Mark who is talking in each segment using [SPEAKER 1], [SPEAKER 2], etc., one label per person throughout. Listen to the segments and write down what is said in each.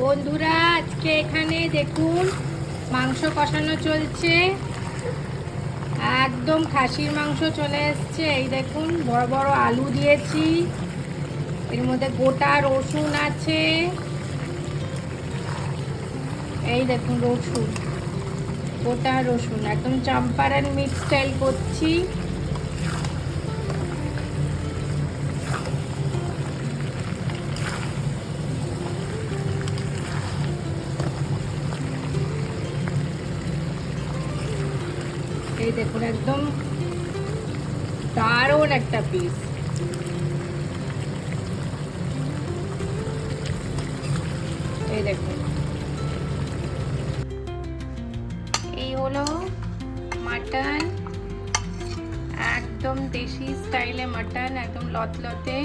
[SPEAKER 1] বন্ধুরা আজকে এখানে দেখুন মাংস কষানো চলছে। একদম খাসির মাংস চলে এসছে। এই দেখুন বড় বড় আলু দিয়েছি, এর মধ্যে গোটা রসুন আছে। এই দেখুন রসুন, গোটা রসুন একদম চম্পারন মিক্স স্টাইল করছি। এই দেখুন একদম দারুণ একটা পিস। এই দেখুন এই হলো মাটন, একদম দেশি স্টাইলে মাটন, একদম লতলতে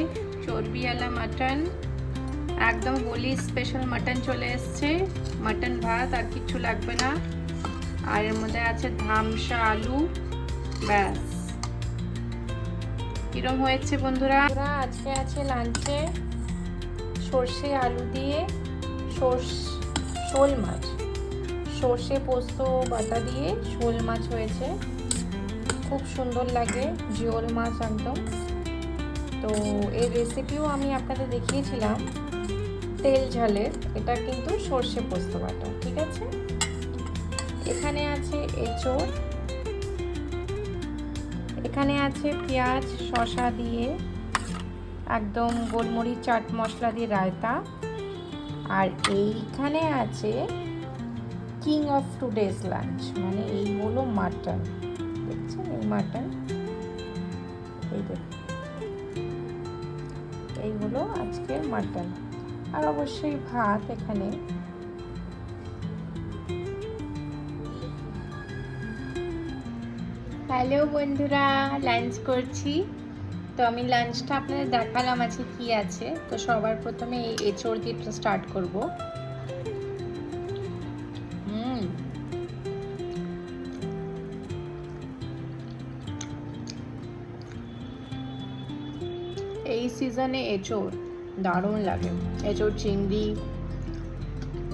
[SPEAKER 1] চর্বিওয়ালা মাটন, একদম হোলি স্পেশাল মাটন চলে এসছে। মাটন ভাত আর কিছু লাগবে না। আর এর মধ্যে আছে ধামসা আলু, ব্যাস। কিরম হয়েছে বন্ধুরা? আজকে আছে লাঞ্চে সর্ষে আলু দিয়ে শোল মাছ, সর্ষে পোস্ত বাটা দিয়ে শোল মাছ হয়েছে, খুব সুন্দর লাগে, জিওল মাছ একদম। তো এর রেসিপিও আমি আপনাদের দেখিয়েছিলাম তেল ঝালের। এটা কিন্তু সর্ষে পোস্ত বাটা, ঠিক আছে। এখানে আছে এঁচোড়, এখানে আছে পেঁয়াজ শসা দিয়ে একদম গোলমরিচ চাট মশলা দিয়ে রায়তা। আর এইখানে আছে কিং অফ টুডেজ লাঞ্চ, মানে এই হলো মাটন। দেখছেন এই মাটন, এই দেখুন এই হলো আজকের মাটন। আর অবশ্যই ভাত এখানে। হ্যালো বন্ধুরা, লাঞ্চ করছি। তো আমি লাঞ্চটা আপনাদের দেখালাম আছে কি আছে। তো সবার প্রথমে এই এঁচোড় দিয়ে স্টার্ট করব। এই সিজনে এঁচোড় দারুণ লাগে। এঁচোড়, চিংড়ি,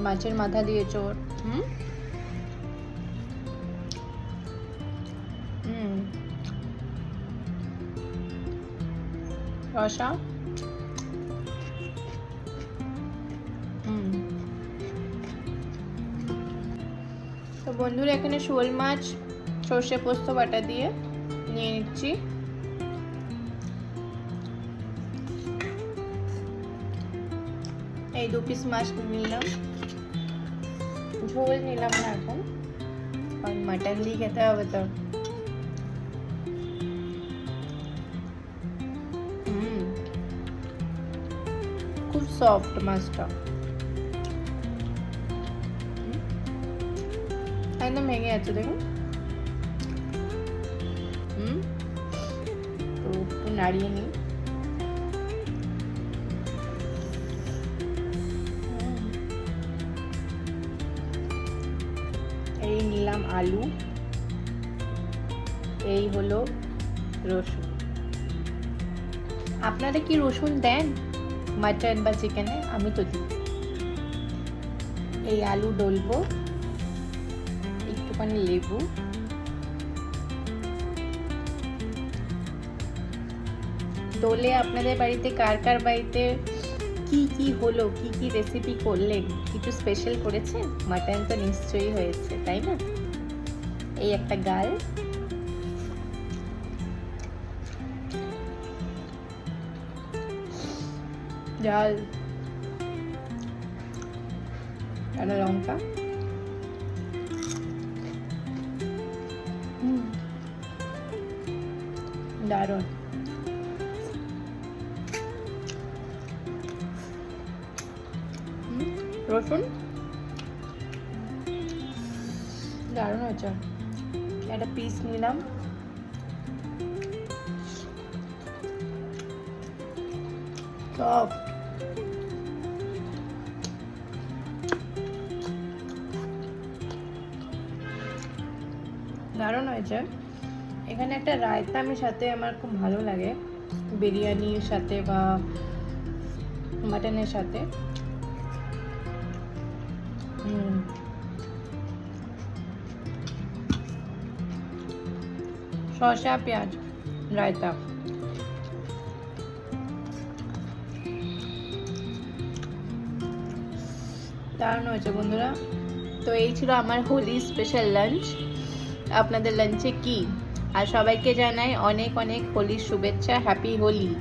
[SPEAKER 1] মাছের মাথা দিয়ে এঁচোড়। রসা, তো বন্ধুরা এখানে শোল মাছ সর্ষে পোস্ত বাটা দিয়ে নিয়ে নিচ্ছি। এই 2 পিস মাছ নিলাম, ঝোল নিলাম না এখন, কারণ মাটন দিয়ে খেতে হবে তো। খুব সফট মাছটা, একদম ভেঙে যাচ্ছে দেখুন। তো একটু নাড়িয়ে নিই। এই নিলাম আলু, এই হলো রসুন। আপনারা কি রসুন দেন মাটন বা চিকেনে? আমি তো দিই। এই আলু ডলবো, একটুখানি লেবু, ডলে আপনাদের বাড়িতে কার কার বাড়িতে কি কি হলো, কি কি রেসিপি করলেন, কিছু স্পেশাল করেছেন? মাটন তো নিশ্চয়ই হয়েছে, তাই না? এই একটা গাল, ডাল, একটা লঙ্কা, দারুণ। রসুন দারুণ হয়েছে। একটা পিস নিলাম, সফট, দারুণ হয়েছে। এখানে একটা রায়তা আমি সাথে, আমার খুব ভালো লাগে বিরিয়ানির সাথে বা মাটনের সাথে। শসা পেঁয়াজ রায়তা। দারুণ হয়েছে বন্ধুরা। তো এই ছিল আমার হোলি স্পেশাল লাঞ্চ। আপনাদের লাঞ্চে কি? আর সবাইকে জানাই অনেক অনেক হোলির শুভেচ্ছা, হ্যাপি হোলি।